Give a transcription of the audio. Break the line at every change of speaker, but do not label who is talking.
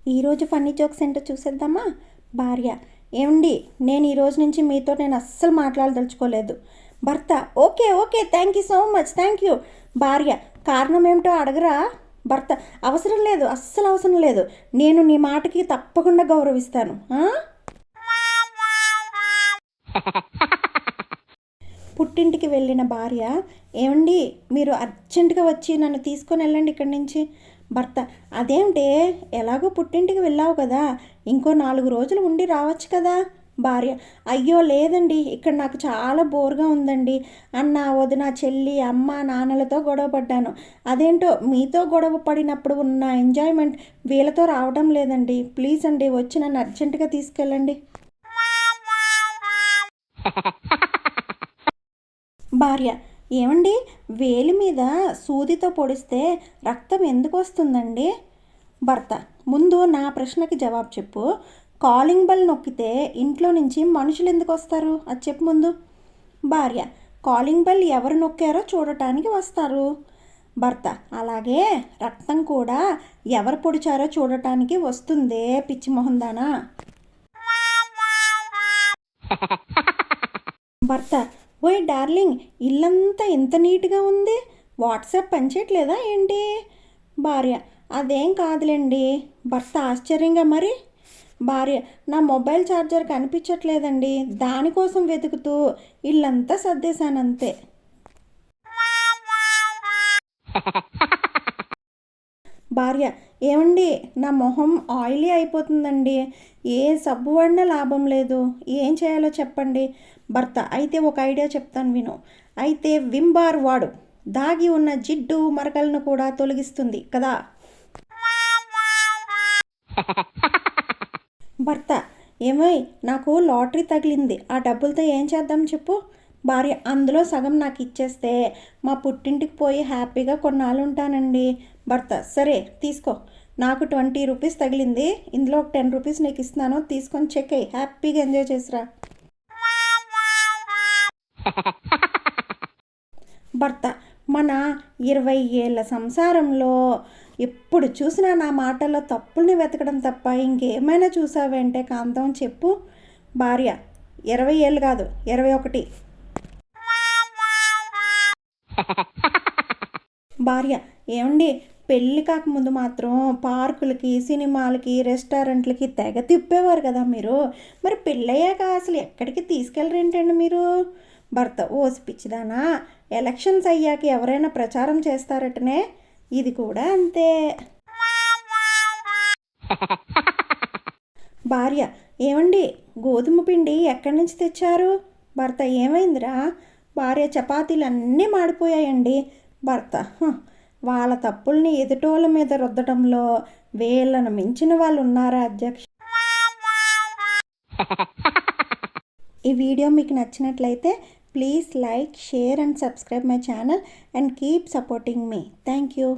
ఈరోజు funny jokes ఏంటో చూసేద్దామా? భార్య: ఏమండి, నేను ఈరోజు నుంచి మీతో నేను అస్సలు మాట్లాడదలుచుకోలేదు. భర్త: okay okay, thank you so much, thank you. భార్య: కారణం ఏమిటో అడగరా? భర్త: అవసరం లేదు, అస్సలు అవసరం లేదు. నేను నీ మాటకి తప్పకుండా గౌరవిస్తాను. పుట్టింటికి వెళ్ళిన భార్య: ఏమండి, మీరు అర్జెంటుగా వచ్చి నన్ను తీసుకొని వెళ్ళండి ఇక్కడి నుంచి. భర్త: అదేంటే, ఎలాగో పుట్టింటికి వెళ్ళావు కదా, ఇంకో 4 రోజులు ఉండి రావచ్చు కదా. భార్య: అయ్యో లేదండి, ఇక్కడ నాకు చాలా బోర్గా ఉందండి. అన్న, వదిన, చెల్లి, అమ్మ, నాన్నలతో గొడవ పడ్డాను. అదేంటో మీతో గొడవ పడినప్పుడు ఉన్న ఎంజాయ్మెంట్ వీళ్ళతో రావడం లేదండి. ప్లీజ్ అండి, వచ్చి నన్ను అర్జెంటుగా తీసుకెళ్ళండి. భార్య: ఏమండి, వేలి మీద సూదితో పొడిస్తే రక్తం ఎందుకు వస్తుందండి? భర్త: ముందు నా ప్రశ్నకి జవాబు చెప్పు. కాలింగ్ బెల్ నొక్కితే ఇంట్లో నుంచి మనుషులు ఎందుకు వస్తారు, అది చెప్పు ముందు. భార్య: కాలింగ్ బెల్ ఎవరు నొక్కారో చూడటానికి వస్తారు. భర్త: అలాగే రక్తం కూడా ఎవరు పొడిచారో చూడటానికి వస్తుందే, పిచ్చి మొహందానా. భర్త: ఓయ్ డార్లింగ్, ఇల్లంతా ఇంత నీట్గా ఉంది, వాట్సాప్ పనిచేయట్లేదా ఏంటి? భార్య: అదేం కాదులేండి. భర్త ఆశ్చర్యంగా: మరి? భార్య: నా మొబైల్ ఛార్జర్ కనిపించట్లేదండి, దానికోసం వెతుకుతూ ఇల్లంతా సర్దేశానంతే. భార్య: ఏమండి, నా మొహం ఆయిలీ అయిపోతుందండి, ఏ సబ్బు వాడినా లాభం లేదు, ఏం చేయాలో చెప్పండి. భర్త: అయితే ఒక ఐడియా చెప్తాను విను. అయితే విమ్ బార్ వాడు, దాగి ఉన్న జిడ్డు మరకలను కూడా తొలగిస్తుంది కదా. భర్త: ఏమై, నాకు లాటరీ తగిలింది, ఆ డబ్బులతో ఏం చేద్దాం చెప్పు. భార్య: అందులో సగం నాకు ఇచ్చేస్తే మా పుట్టింటికి పోయి హ్యాపీగా కొన్నాళ్ళు ఉంటానండి. భర్త: సరే తీసుకో, నాకు 20 రూపీస్ తగిలింది, ఇందులో ఒక 10 రూపీస్ నీకు ఇస్తున్నాను, తీసుకొని చెక్ అయ్యి హ్యాపీగా ఎంజాయ్ చేసిరా. భర్త: మన 20 ఏళ్ళ సంసారంలో ఎప్పుడు చూసినా నా మాటల్లో తప్పుల్ని వెతకడం తప్ప ఇంకేమైనా చూసావేంటే కాంతం, చెప్పు. భార్య: 20 ఏళ్ళు కాదు, 21. భార్య: ఏమండి, పెళ్ళి కాకముందు మాత్రం పార్కులకి, సినిమాలకి, రెస్టారెంట్లకి తెగ తిప్పేవారు కదా మీరు, మరి పెళ్ళయ్యాక అసలు ఎక్కడికి తీసుకెళ్ళరేంటండి మీరు? భర్త: ఓసి పిచ్చిదానా, ఎలక్షన్స్ అయ్యాక ఎవరైనా ప్రచారం చేస్తారటనే, ఇది కూడా అంతే. భార్య: ఏమండి, గోధుమ పిండి ఎక్కడి నుంచి తెచ్చారు? భర్త: ఏమైందిరా? భార్య: చపాతీలు అన్నీ మాడిపోయాయండి. భర్త: వాళ్ళ తప్పుల్ని ఎదుటోళ్ళ మీద రుద్దడంలో వీళ్ళను మించిన వాళ్ళు ఉన్నారా అధ్యక్ష? ఈ వీడియో మీకు నచ్చినట్లయితే please like, share and subscribe my channel and keep supporting me. Thank you.